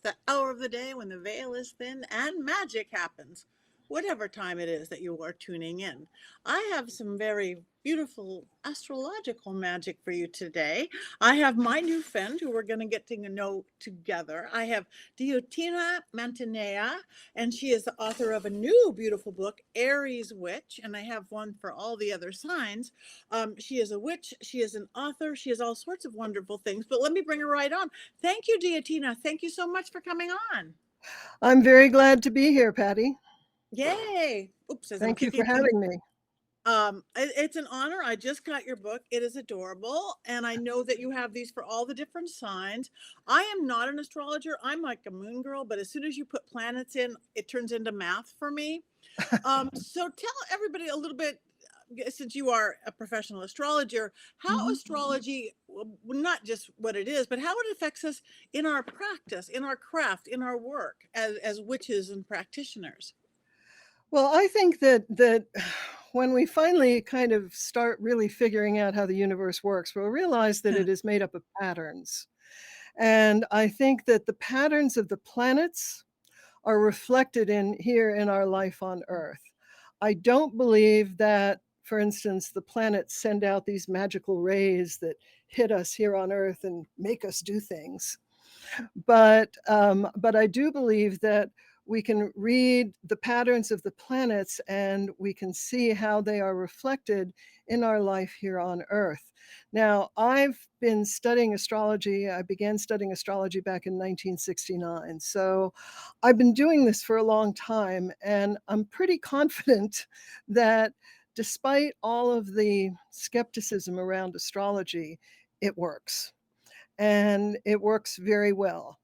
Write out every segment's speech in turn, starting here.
the hour of the day when the veil is thin and magic happens, whatever time it is that you are tuning in. I have some very beautiful astrological magic for you today. I have my new friend who we're going to get to know together. I have Diotima Mantineia, and she is the author of a new beautiful book, Aries Witch, and I have one for all the other signs. She is a witch, she is an author, she is all sorts of wonderful things, but let me bring her right on. Thank you, Diotima. Thank you so much for coming on. I'm very glad to be here, Patty. Yay. Oops, as I'm Thank you for kicking things. having me. It's an honor. I just got your book. It is adorable. And I know that you have these for all the different signs. I am not an astrologer. I'm like a moon girl, but as soon as you put planets in, it turns into math for me. So tell everybody a little bit, since you are a professional astrologer, how Mhm. astrology, not just what it is, but how it affects us in our practice, in our craft, in our work as witches and practitioners. Well, I think that when we finally kind of start really figuring out how the universe works, we'll realize that it is made up of patterns. And I think that the patterns of the planets are reflected in here in our life on Earth. I don't believe that, for instance, the planets send out these magical rays that hit us here on Earth and make us do things. But I do believe that we can read the patterns of the planets and we can see how they are reflected in our life here on Earth. Now, I've been studying astrology. I began studying astrology back in 1969. So I've been doing this for a long time, and I'm pretty confident that despite all of the skepticism around astrology, it works. And it works very well.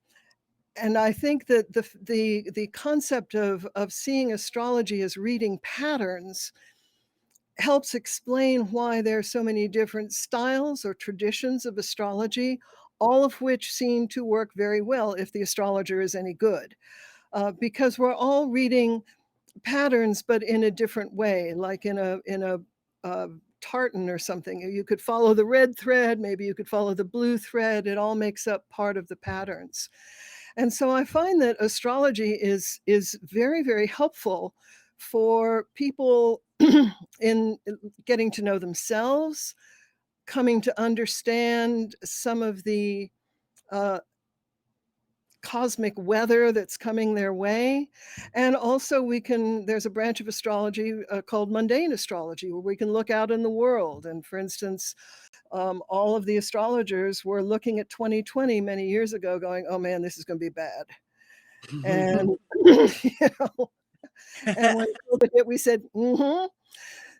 And I think that the concept of seeing astrology as reading patterns helps explain why there are so many different styles or traditions of astrology, all of which seem to work very well if the astrologer is any good. Because we're all reading patterns, but in a different way, like in a tartan or something. You could follow the red thread, maybe you could follow the blue thread. It all makes up part of the patterns. And so I find that astrology is very, very helpful for people in getting to know themselves, coming to understand some of the uh, cosmic weather that's coming their way. And also there's a branch of astrology called mundane astrology, where we can look out in the world. And for instance, all of the astrologers were looking at 2020 many years ago going, oh man, this is going to be bad. And, you know, and when COVID hit, we said, mm-hmm.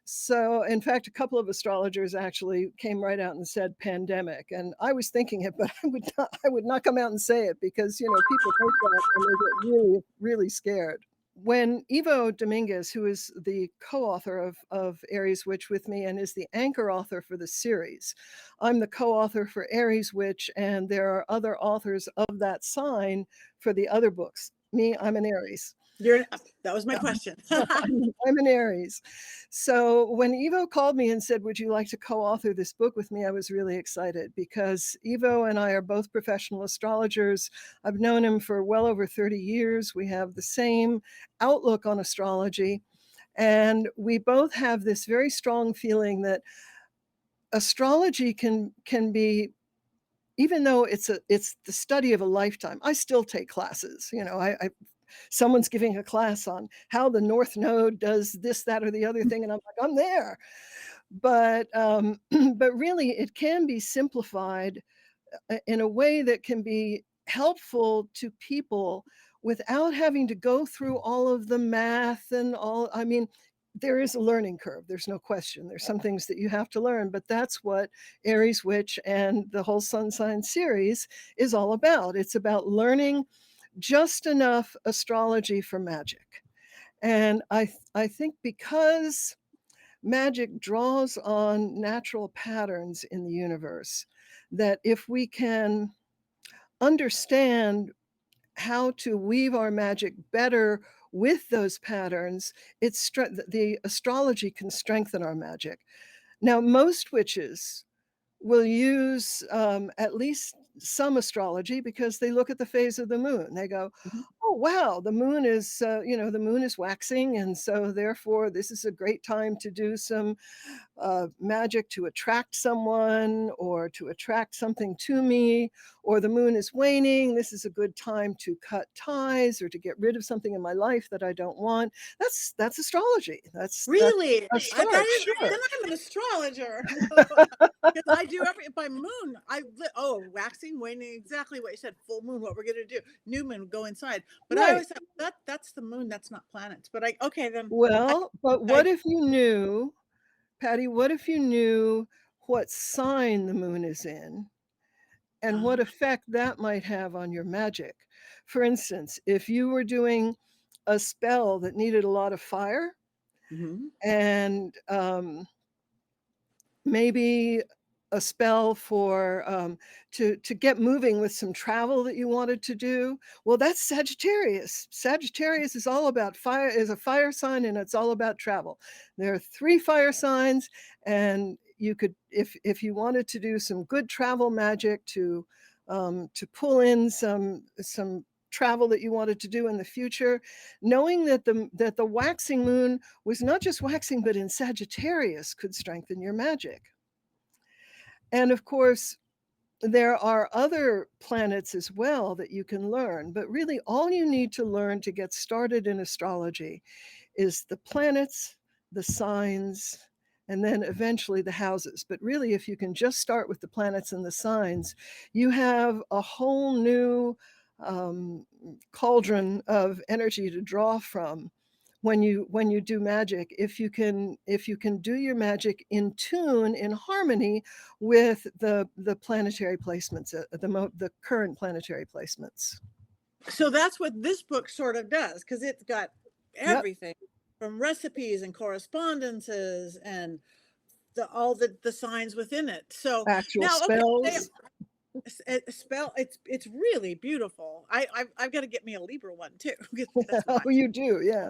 So, in fact, a couple of astrologers actually came right out and said pandemic. And I was thinking it, but I would not come out and say it because, people think that and they get really, really scared. When Ivo Dominguez, who is the co-author of Aries Witch with me and is the anchor author for the series, I'm the co-author for Aries Witch, and there are other authors of that sign for the other books. Me, I'm an Aries. That was my question. I'm an Aries. So when Ivo called me and said, would you like to co-author this book with me? I was really excited because Ivo and I are both professional astrologers. I've known him for well over 30 years. We have the same outlook on astrology. And we both have this very strong feeling that astrology can be, even though it's the study of a lifetime. I still take classes. Someone's giving a class on how the North Node does this, that, or the other thing, and I'm like, I'm there. But but really, it can be simplified in a way that can be helpful to people without having to go through all of the math and all. I mean, there is a learning curve. There's no question. There's some things that you have to learn, but that's what Aries Witch and the whole Sun Sign series is all about. It's about learning just enough astrology for magic. And I think because magic draws on natural patterns in the universe, that if we can understand how to weave our magic better with those patterns, the astrology can strengthen our magic. Now, most witches will use at least some astrology because they look at the phase of the moon. They go, Mhm. oh wow, the moon is the moon is waxing, and so therefore this is a great time to do some magic to attract someone or to attract something to me, or the moon is waning. This is a good time to cut ties or to get rid of something in my life that I don't want. That's astrology. That's Really? a I start, that is sure. then I'm an astrologer. 'Cause I do every by moon, waxing, waning, exactly what you said, full moon, what we're gonna do, new moon, go inside. But I Right. always thought, that's the moon, that's not planets. But I okay, then I Well, but I what if you knew, Patty, what if you knew what sign the moon is in and what uh, effect that might have on your magic? For instance, if you were doing a spell that needed a lot of fire mhm. and maybe a spell for to get moving with some travel that you wanted to do. Well, that's Sagittarius. Sagittarius is all about fire, is a fire sign, and it's all about travel. There are 3 fire signs, and you could, if you wanted to do some good travel magic to pull in some travel that you wanted to do in the future, knowing that the waxing moon was not just waxing, but in Sagittarius could strengthen your magic. And of course, there are other planets as well that you can learn, but really all you need to learn to get started in astrology is the planets, the signs, and then eventually the houses. But really, if you can just start with the planets and the signs, you have a whole new um, cauldron of energy to draw from when you do magic. If you can do your magic in tune, in harmony with the planetary placements, the current planetary placements. So that's what this book sort of does, because it's got Yep, everything from recipes and correspondences and all the signs within it. So actual now, okay, say spells. a spell. It's really beautiful. I've got to get me a Libra one too, because Oh, my you do, yeah.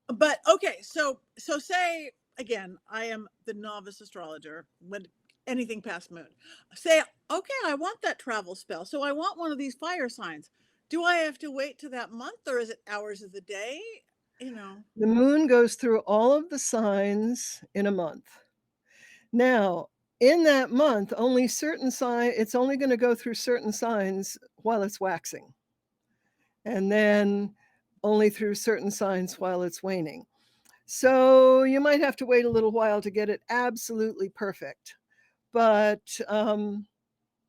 but okay, so say again, I am the novice astrologer when anything past moon. Say, okay, I want that travel spell. So I want one of these fire signs. Do I have to wait to that month, or is it hours of the day? You know. The moon goes through all of the signs in a month. Now, in that month, only certain sign it's only gonna go through certain signs while it's waxing, and then only through certain signs while it's waning. So, you might have to wait a little while to get it absolutely perfect, but,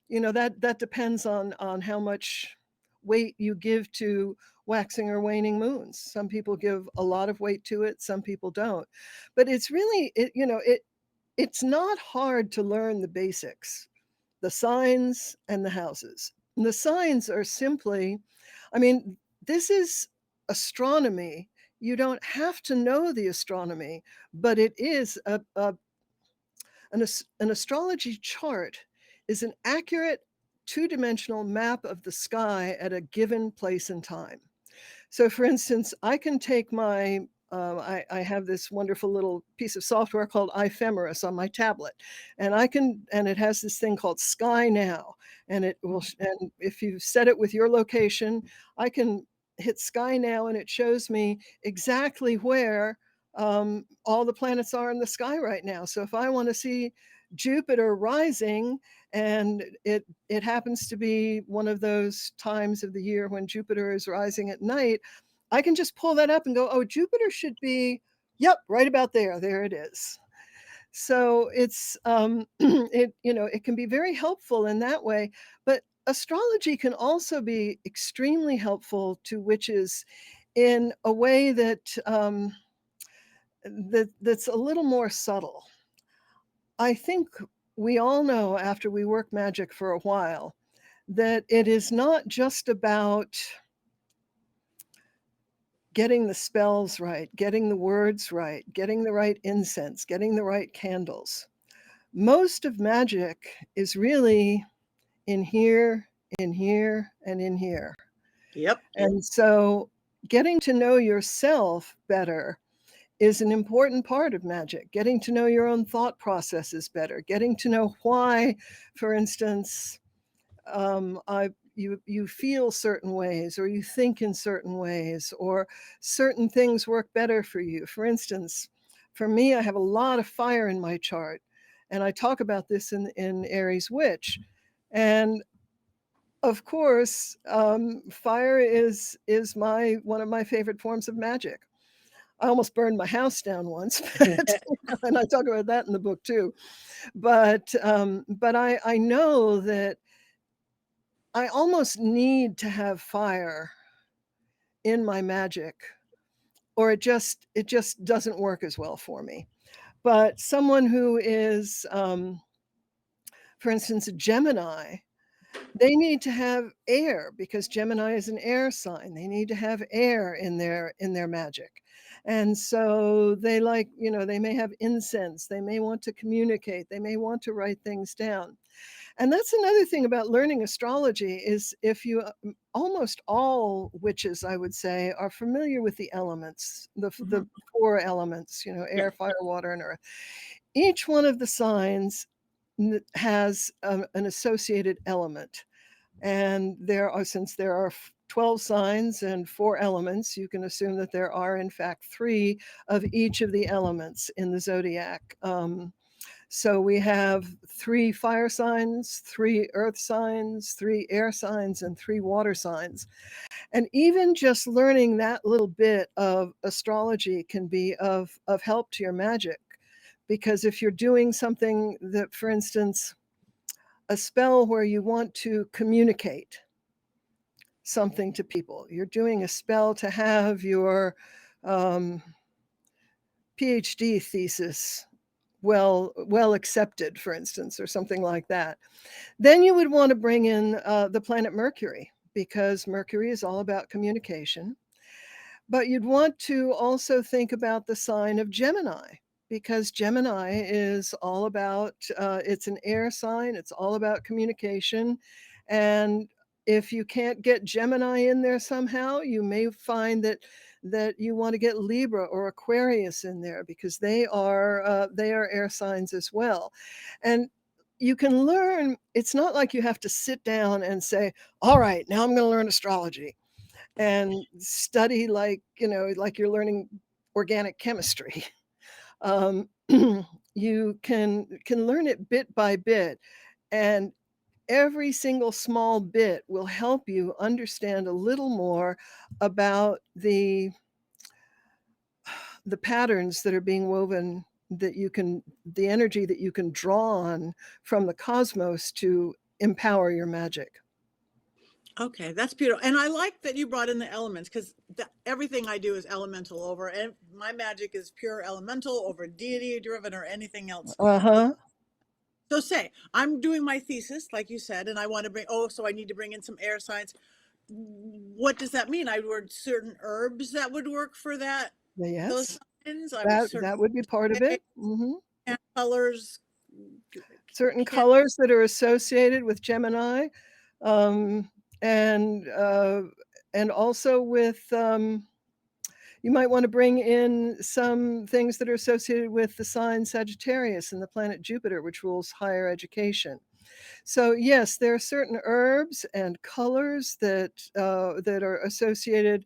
that depends on how much weight you give to waxing or waning moons. Some people give a lot of weight to it, some people don't. But it's really it's not hard to learn the basics, the signs and the houses. And the signs are simply, I mean, this is astronomy. You don't have to know the astronomy, but it is an astrology chart is an accurate two-dimensional map of the sky at a given place and time. So, for instance, I can take I have this wonderful little piece of software called Ephemeris on my tablet, and it has this thing called Sky Now, and if you set it with your location, I can hit Sky Now, and it shows me exactly where all the planets are in the sky right now. So, if I want to see Jupiter rising, and it happens to be one of those times of the year when Jupiter is rising at night, I can just pull that up and go, oh, Jupiter should be, yep, right about there. There it is. So it's it can be very helpful in that way, but astrology can also be extremely helpful to witches in a way that's a little more subtle. I think we all know after we work magic for a while that it is not just about getting the spells right, getting the words right, getting the right incense, getting the right candles. Most of magic is really in here, in here, and in here. Yep. And so getting to know yourself better is an important part of magic. Getting to know your own thought processes better, getting to know why, for instance, you feel certain ways, or you think in certain ways, or certain things work better for you. For instance, for me, I have a lot of fire in my chart, and I talk about this in Aries Witch. And of course, fire is my one of my favorite forms of magic. I almost burned my house down once, but, and I talk about that in the book too. But I know that I almost need to have fire in my magic, or it just doesn't work as well for me. But someone who is, for instance, a Gemini, they need to have air because Gemini is an air sign. They need to have air in their magic. And so they like, they may have incense, they may want to communicate, they may want to write things down. And that's another thing about learning astrology is if you almost all witches, I would say, are familiar with the elements, the four elements, Yeah. air, fire, water, and earth. Each one of the signs has an associated element. And since there are 12 signs and 4 elements, you can assume that there are, in fact, 3 of each of the elements in the zodiac. So we have 3 fire signs, 3 earth signs, 3 air signs, and 3 water signs. And even just learning that little bit of astrology can be of help to your magic. Because if you're doing something that, for instance, a spell where you want to communicate something to people, you're doing a spell to have your PhD thesis well accepted, for instance, or something like that, then you would want to bring in the planet Mercury, because Mercury is all about communication. But you'd want to also think about the sign of Gemini, because Gemini is all about, it's an air sign, it's all about communication. And if you can't get Gemini in there somehow, you may find that you want to get Libra or Aquarius in there, because they are air signs as well. And you can learn, it's not like you have to sit down and say, all right, now I'm going to learn astrology and study like you're learning organic chemistry. You can learn it bit by bit, and every single small bit will help you understand a little more about the patterns that are being woven, the energy that you can draw on from the cosmos to empower your magic. Okay, that's beautiful. And I like that you brought in the elements, because everything I do is elemental over, and my magic is pure elemental over deity driven or anything else. So, Uh-huh. so say I'm doing my thesis, like you said, and I want to so I need to bring in some air signs. What does that mean? I would certain herbs that would work for those Yes, signs. I would that certain would be part of it. Mhm. colors. Certain Can, colors that are associated with Gemini, um, and also with, you might want to bring in some things that are associated with the sign Sagittarius and the planet Jupiter, which rules higher education. So yes, there are certain herbs and colors that are associated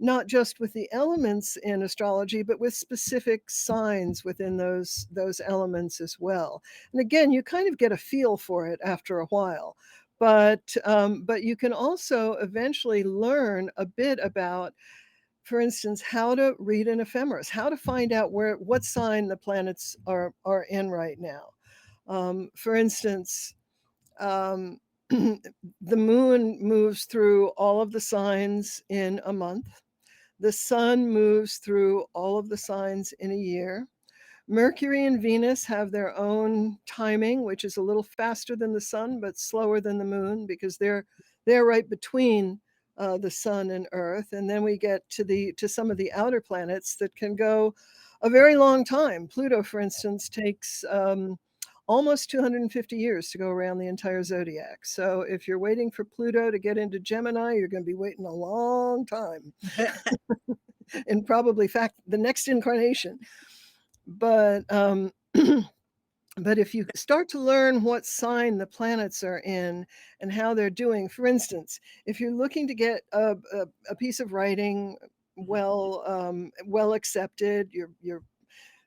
not just with the elements in astrology, but with specific signs within those elements as well. And again, you kind of get a feel for it after a while. But you can also eventually learn a bit about, for instance, how to read an ephemeris, how to find out what sign the planets are in right now. For instance, um, the moon moves through all of the signs in a month. The sun moves through all of the signs in a year. Mercury and Venus have their own timing, which is a little faster than the sun, but slower than the moon, because they're right between the sun and Earth. And then we get to some of the outer planets that can go a very long time. Pluto, for instance, takes almost 250 years to go around the entire zodiac. So if you're waiting for Pluto to get into Gemini, you're going to be waiting a long time. And probably, fact, the next incarnation. But But if you start to learn what sign the planets are in and how they're doing, for instance, if you're looking to get a piece of writing well accepted, you're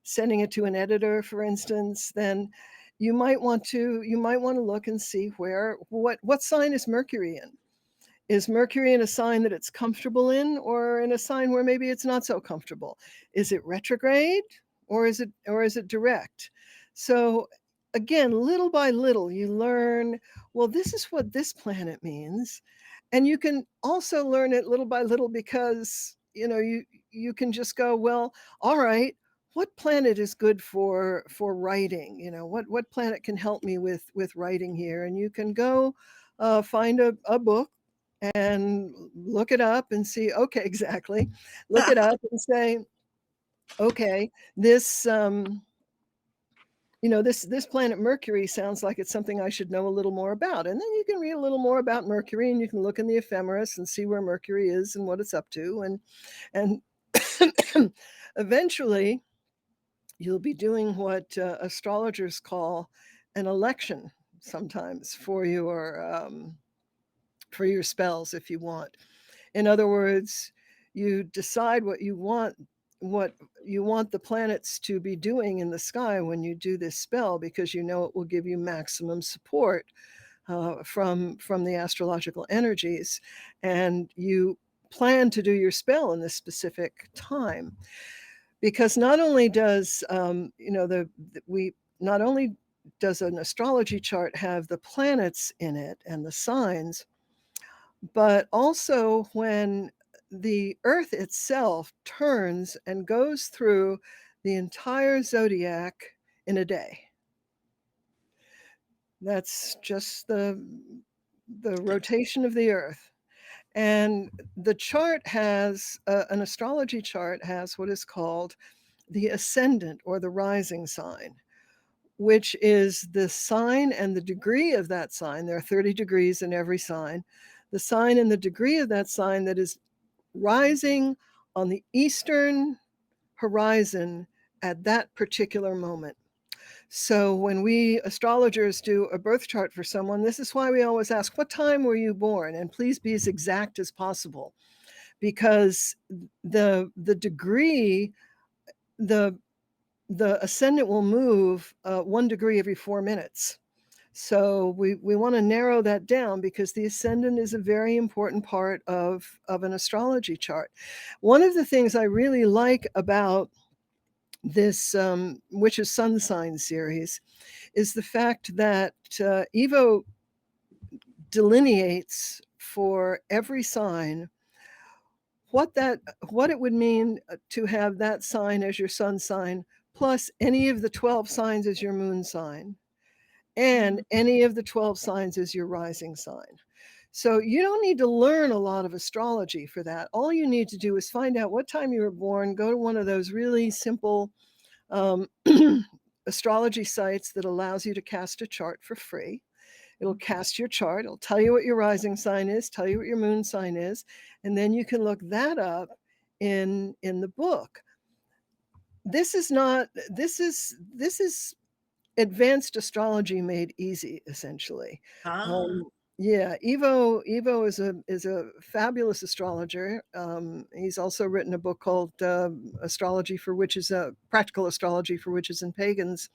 sending it to an editor, for instance, then you might want to look and see what sign is Mercury in. Is Mercury in a sign that it's comfortable in, or in a sign where maybe it's not so comfortable? Is it retrograde, or is it direct? So again, little by little, you learn, well, this is what this planet means. And you can also learn it little by little because, you can just go, well, all right, what planet is good for writing? What planet can help me with writing here? And you can go find a book and look it up and see, okay, exactly. Look it up and say, okay, this planet Mercury sounds like it's something I should know a little more about. And then you can read a little more about Mercury, and you can look in the ephemeris and see where Mercury is and what it's up to. And eventually you'll be doing what astrologers call an election sometimes for your spells, if you want. In other words, you decide what you want the planets to be doing in the sky when you do this spell, because you know it will give you maximum support from the astrological energies, and you plan to do your spell in this specific time. Because not only does we not only does an astrology chart have the planets in it and the signs, but also when the earth itself turns and goes through the entire zodiac in a day. That's just the rotation of the earth. And the chart has an astrology chart has what is called the ascendant, or the rising sign, which is the sign and the degree of that sign. There are 30 degrees in every sign. The sign and the degree of that sign that is rising on the eastern horizon at that particular moment. So when we astrologers do a birth chart for someone, this is why we always ask, what time were you born? And please be as exact as possible, because the degree, the the ascendant will move 1 degree every 4 minutes. So we want to narrow that down, because the ascendant is a very important part of an astrology chart. One of the things I really like about this Witch's Sun Sign series is the fact that Evo delineates for every sign what it would mean to have that sign as your sun sign, plus any of the 12 signs as your moon sign, and any of the 12 signs as your rising sign. So you don't need to learn a lot of astrology for that. All you need to do is find out what time you were born, go to one of those really simple um, astrology sites that allows you to cast a chart for free. It'll cast your chart, it'll tell you what your rising sign is, tell you what your moon sign is, and then you can look that up in the book. This is advanced astrology made easy, essentially. Ah, Um, yeah, Evo is a fabulous astrologer. He's also written a book called Astrology for Witches, Practical Astrology for Witches and Pagans,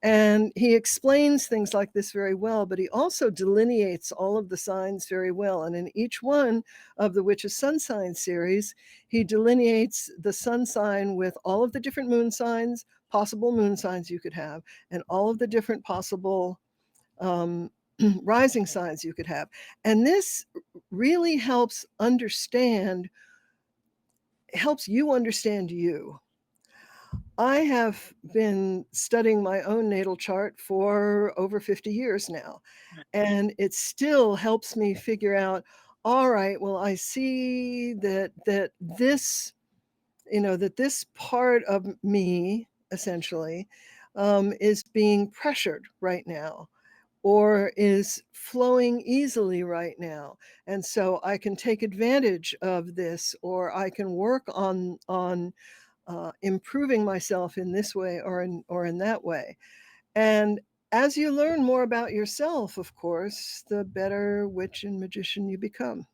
and he explains things like this very well. But he also delineates all of the signs very well. And in each one of the Witch's Sun Sign series, he delineates the sun sign with all of the different moon signs, possible moon signs you could have, and all of the different possible um, rising signs you could have. And this really helps you understand you. I have been studying my own natal chart for over 50 years now, and it still helps me figure out, all right, well, I see that this part of me, essentially, is being pressured right now, or is flowing easily right now. And so I can take advantage of this, or I can work on improving myself in this way or in that way. And as you learn more about yourself, of course, the better witch and magician you become.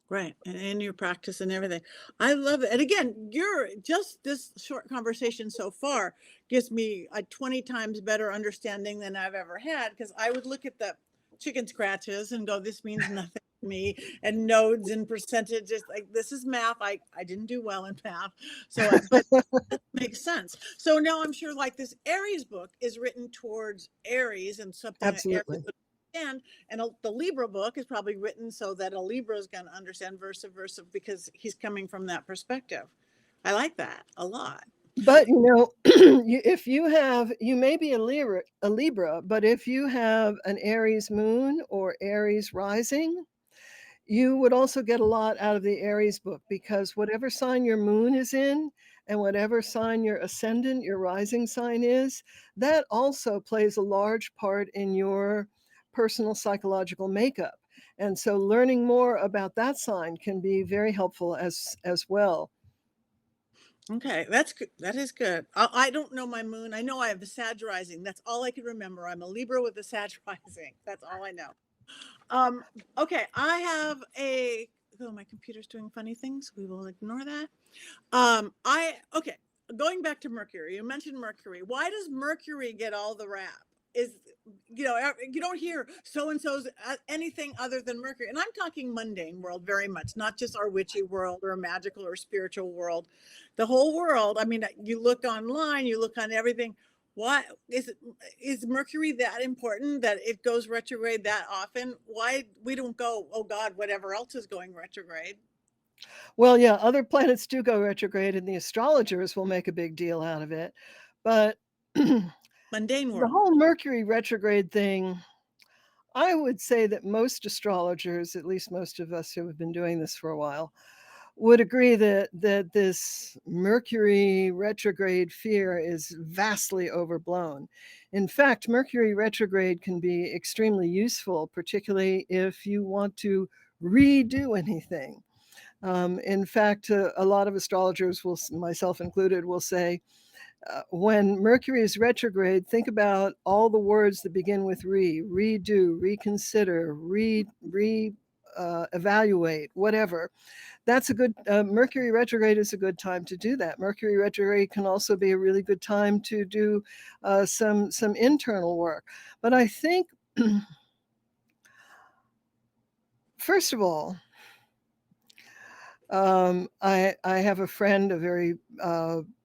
Right, and in your practice and everything. I love it, and again, you're just this short conversation so far gives me a 20 times better understanding than I've ever had, because I would look at the chicken scratches and go, "This means nothing to me," and nodes and percentages, like, this is math. I didn't do well in math, so but that makes sense. So now I'm sure, like, this Aries book is written towards Aries and something that Aries Absolutely. would understand, and the Libra book is probably written so that a Libra is going to understand versa versa because he's coming from that perspective. I like that a lot. But if you have, you may be a Libra, but if you have an Aries moon or Aries rising, you would also get a lot out of the Aries book, because whatever sign your moon is in and whatever sign your ascendant, your rising sign is, that also plays a large part in your personal psychological makeup. And so learning more about that sign can be very helpful as well. Okay, that's good. That is good. I don't know my moon. I know I have a Sag rising. That's all I can remember. I'm a Libra with a Sag rising. That's all I know. Um, okay, I have a. Oh, my computer's doing funny things. We will ignore that. I okay. Going back to Mercury, you mentioned Mercury. Why does Mercury get all the rap? Is you don't hear so and so's anything other than Mercury, and I'm talking mundane world very much, not just our witchy world or a magical or spiritual world, the whole world. I mean, you look online, you look on everything. Why is Mercury that important that it goes retrograde that often? Why we don't go, oh God, whatever else is going retrograde? Well, yeah, other planets do go retrograde, and the astrologers will make a big deal out of it. But the Mundane world. whole Mercury retrograde thing, I would say that most astrologers, at least most of us who have been doing this for a while, would agree that this Mercury retrograde fear is vastly overblown. In fact, Mercury retrograde can be extremely useful, particularly if you want to redo anything. In fact, a lot of astrologers, will, myself included, will say, when Mercury is retrograde, think about all the words that begin with redo, reconsider, evaluate, whatever. That's a good, Mercury retrograde is a good time to do that. Mercury retrograde can also be a really good time to do some internal work. But I think, first of all, I have a friend, a very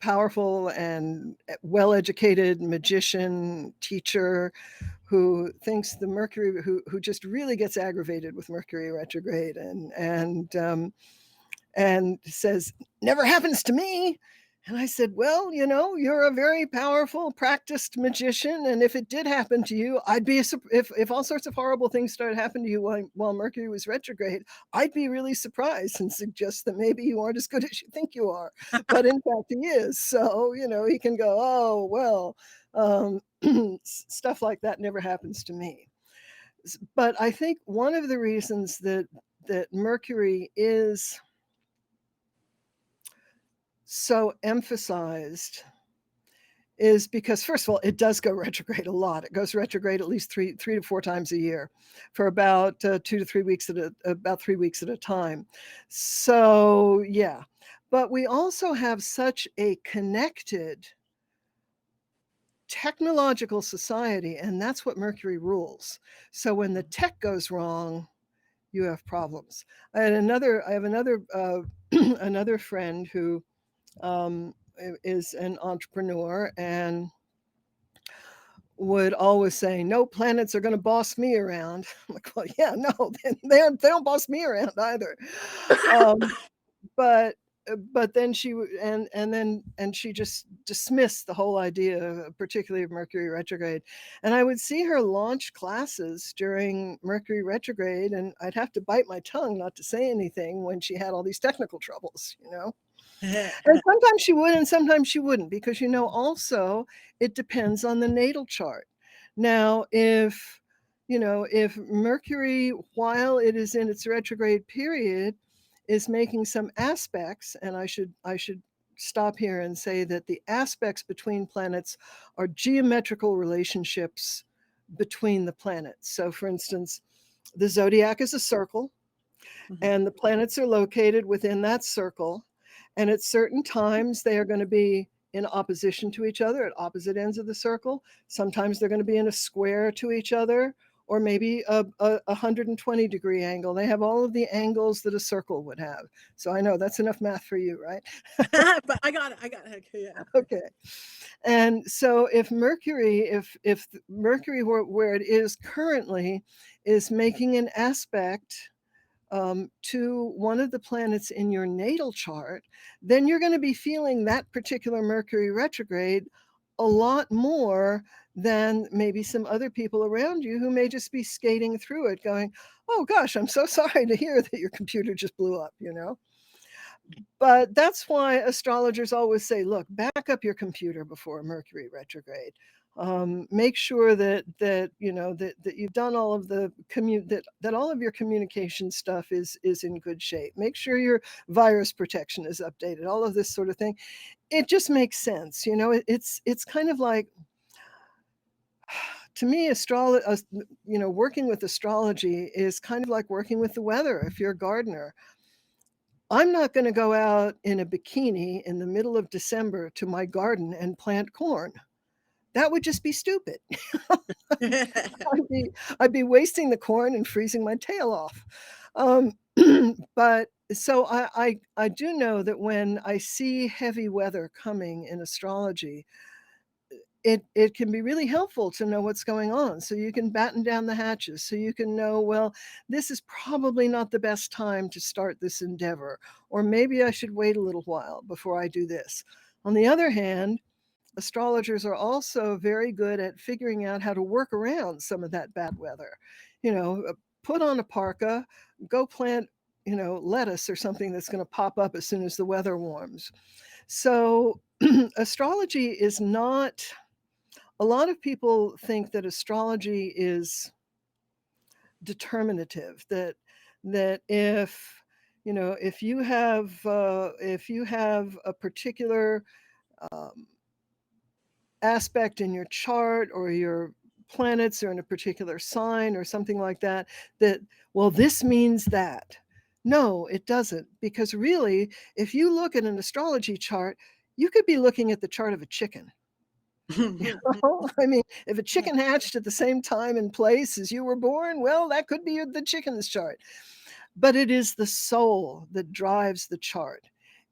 powerful and well-educated magician teacher, who thinks the Mercury, who just really gets aggravated with Mercury retrograde, and says, "Never happens to me." And I said, "Well, you're a very powerful, practiced magician, and if it did happen to you, I'd be if all sorts of horrible things started happening to you while Mercury was retrograde, I'd be really surprised and suggest that maybe you aren't as good as you think you are." But in fact, he is. So he can go, "Oh well, stuff like that never happens to me." But I think one of the reasons that Mercury is so emphasized is because, first of all, it does go retrograde a lot. It goes retrograde at least three to four times a year for about 2 to 3 weeks about 3 weeks at a time. So yeah, but we also have such a connected technological society, and that's what Mercury rules. So when the tech goes wrong, you have problems. I have another another friend who is an entrepreneur and would always say, "No planets are going to boss me around." I'm like, "Well, yeah, no, they don't boss me around either." Um, but but then she just dismissed the whole idea, particularly of Mercury retrograde. And I would see her launch classes during Mercury retrograde, and I'd have to bite my tongue not to say anything when she had all these technical troubles. And sometimes she would and sometimes she wouldn't, because also it depends on the natal chart. Now, if Mercury, while it is in its retrograde period, is making some aspects, and I should stop here and say that the aspects between planets are geometrical relationships between the planets. So, for instance, the zodiac is a circle, Mhm. and the planets are located within that circle. And at certain times, they are going to be in opposition to each other at opposite ends of the circle. Sometimes they're going to be in a square to each other, or maybe a 120-degree angle. They have all of the angles that a circle would have. So I know that's enough math for you, right? But I got it. I got it. Okay, yeah. Okay. And so if Mercury, if Mercury where it is currently is making an aspect to one of the planets in your natal chart, then you're going to be feeling that particular Mercury retrograde a lot more than maybe some other people around you who may just be skating through it going, oh gosh, I'm so sorry to hear that your computer just blew up, you know? But that's why astrologers always say, look, back up your computer before Mercury retrograde. Make sure that you know that you've done all of the that all of your communication stuff is in good shape. Make sure your virus protection is updated. All of this sort of thing. It just makes sense, you know. It's kind of like, to me, you know, working with astrology is kind of like working with the weather. If you're a gardener, I'm not going to go out in a bikini in the middle of December to my garden and plant corn. That would just be stupid. I'd be wasting the corn and freezing my tail off. Um, but so I do know that when I see heavy weather coming in astrology, it can be really helpful to know what's going on, so you can batten down the hatches, so you can know, well, this is probably not the best time to start this endeavor, or maybe I should wait a little while before I do this. On the other hand, astrologers are also very good at figuring out how to work around some of that bad weather. You know, put on a parka, go plant, you know, lettuce or something that's going to pop up as soon as the weather warms. So astrology is not, a lot of people think that astrology is determinative, that if, you know, if you have a particular um, aspect in your chart, or your planets are in a particular sign or something like that, that, well, this means that. No, it doesn't, because really, if you look at an astrology chart, you could be looking at the chart of a chicken. I mean, if a chicken hatched at the same time and place as you were born, well, that could be the chicken's chart. But it is the soul that drives the chart.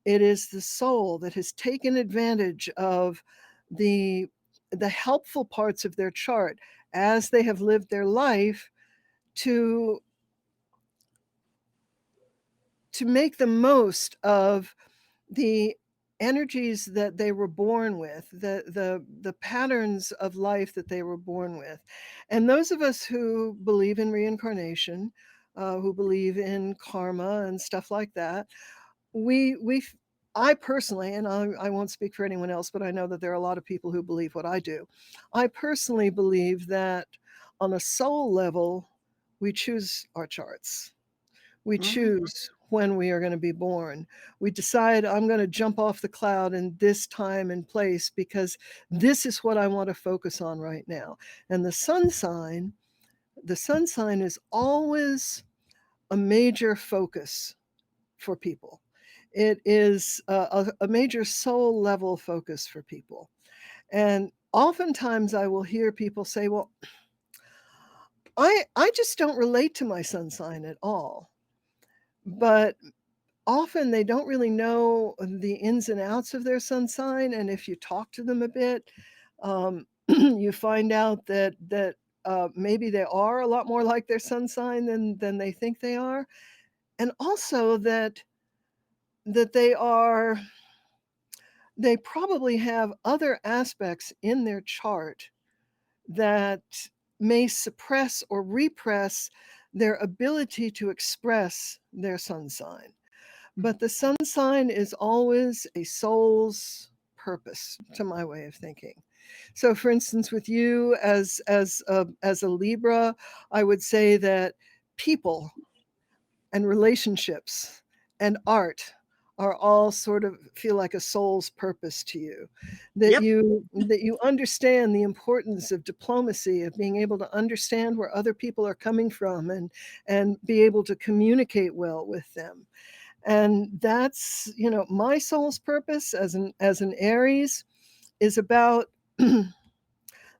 It is the soul that has taken advantage of the helpful parts of their chart as they have lived their life to make the most of the energies that they were born with, the patterns of life that they were born with. And those of us who believe in reincarnation, who believe in karma and stuff like that, we I personally, and I won't speak for anyone else, but I know that there are a lot of people who believe what I do. I personally believe that on a soul level, we choose our charts. We Mhm. choose when we are going to be born. We decide, I'm going to jump off the cloud in this time and place because this is what I want to focus on right now. And the sun sign is always a major focus for people. It is a major soul level focus for people. And oftentimes I will hear people say, well, I just don't relate to my sun sign at all. But often they don't really know the ins and outs of their sun sign, and if you talk to them a bit, you find out that maybe they are a lot more like their sun sign than they think they are, and also that they probably have other aspects in their chart that may suppress or repress their ability to express their sun sign. But the sun sign is always a soul's purpose, to my way of thinking. So, for instance, with you as a Libra, I would say that people and relationships and art are all sort of feel like a soul's purpose to you. Yep. That you understand the importance of diplomacy, of being able to understand where other people are coming from, and be able to communicate well with them. And that's, my soul's purpose as an Aries is about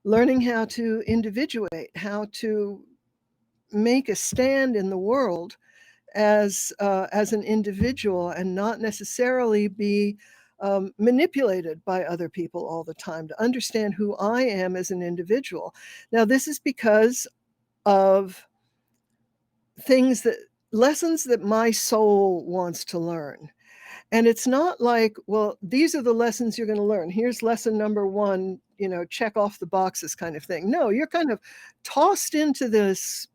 learning how to individuate, how to make a stand in the world as an individual, and not necessarily be manipulated by other people all the time, to understand who I am as an individual. Now, this is because of lessons that my soul wants to learn. And it's not like, well, these are the lessons you're going to learn. Here's lesson number one, check off the boxes kind of thing. No, you're kind of tossed into this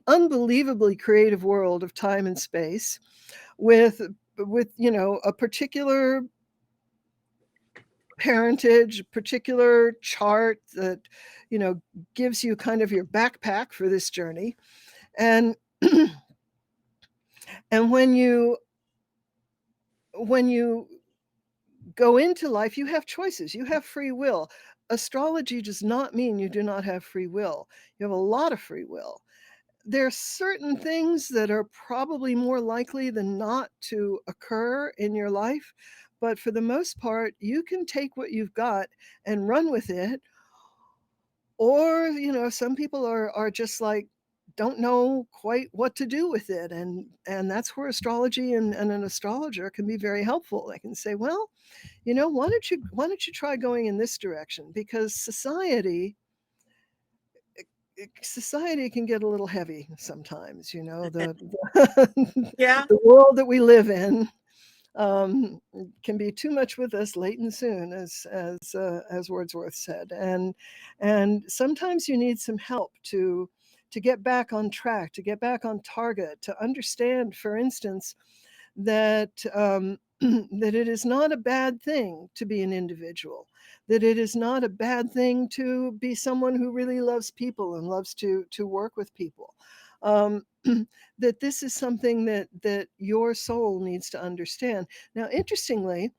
unbelievably creative world of time and space with a particular parentage, particular chart that gives you kind of your backpack for this journey. And and when you go into life, you have choices, you have free will. Astrology does not mean you do not have free will. You have a lot of free will. There are certain things that are probably more likely than not to occur in your life, but for the most part, you can take what you've got and run with it. Or, some people are just like, don't know quite what to do with it. And that's where astrology and an astrologer can be very helpful. They can say, well, why don't you try going in this direction? Because society can get a little heavy sometimes, Yeah. the world that we live in can be too much with us late and soon, as Wordsworth said. And sometimes you need some help to get back on track, to get back on target, to understand, for instance, that that it is not a bad thing to be an individual, that it is not a bad thing to be someone who really loves people and loves to work with people. Um, that this is something that your soul needs to understand. Now, interestingly,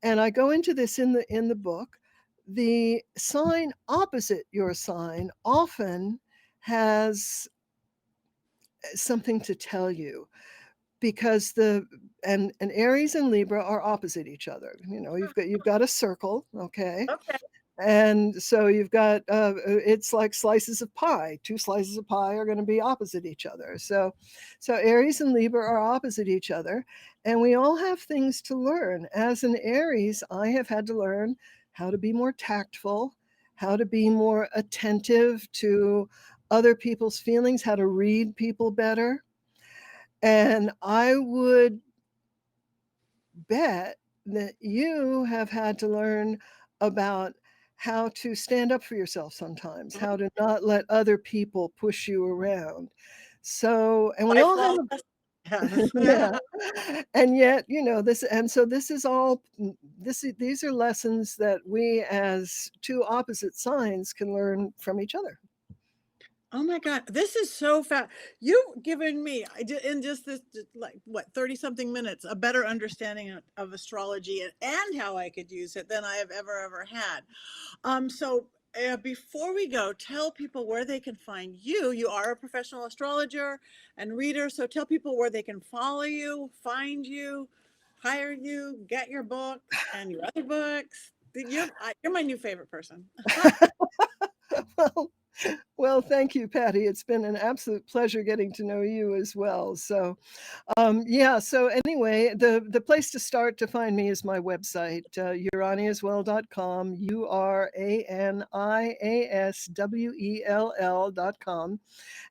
and I go into this in the book, the sign opposite your sign often has something to tell you, because and Aries and Libra are opposite each other. You've got a circle, okay? Okay. And so you've got it's like slices of pie. Two slices of pie are going to be opposite each other. So Aries and Libra are opposite each other, and we all have things to learn. As an Aries, I have had to learn how to be more tactful, how to be more attentive to other people's feelings, how to read people better. And I would bet that you have had to learn about how to stand up for yourself sometimes, how to not let other people push you around. So, and we all Lifelong have, lesson. yeah, Yes. and yet, this is all, these are lessons that we as two opposite signs can learn from each other. Oh my God, this is so fast. You've given me, in just this, like, what, 30 something minutes, a better understanding of astrology and how I could use it than I have ever had. So before we go, tell people where they can find you. You are a professional astrologer and reader, so tell people where they can follow you, find you, hire you, get your books and your other books. You're my new favorite person. Well, well, thank you, Patty. It's been an absolute pleasure getting to know you as well. So, yeah. So anyway, the place to start to find me is my website, uraniaswell.com, uraniaswell.com,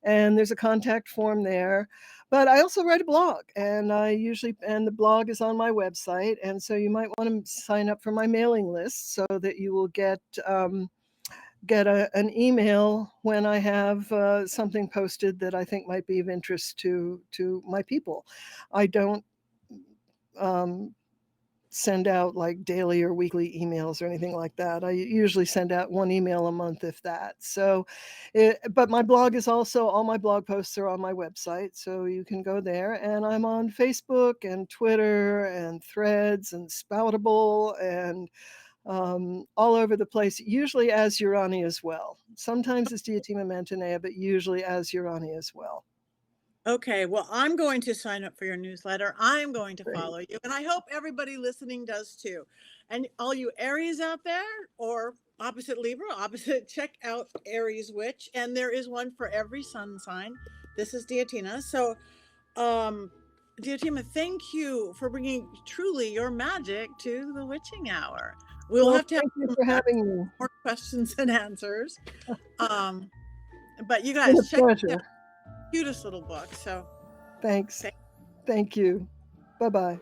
and there's a contact form there. But I also write a blog, and the blog is on my website, and so you might want to sign up for my mailing list so that you will get an email when I have something posted that I think might be of interest to my people. I don't send out like daily or weekly emails or anything like that. I usually send out one email a month, if that. So, but my blog is also, all my blog posts are on my website. So you can go there. And I'm on Facebook and Twitter and Threads and Spoutable and all over the place, usually as Urani as well. Sometimes it's Diotima Mantineia, but usually as Urani as well. Okay, well, I'm going to sign up for your newsletter. I'm going to Great. follow you, and I hope everybody listening does too. And all you Aries out there, or opposite Libra, opposite, check out Aries Witch, and there is one for every sun sign. This is Diotima. So, Diotima, thank you for bringing truly your magic to the witching hour. We'll Well, have to have thank you for having me. more questions and answers. But you It's been guys, a check it out. pleasure. Cutest little book. So Thanks. Thank you. Bye-bye.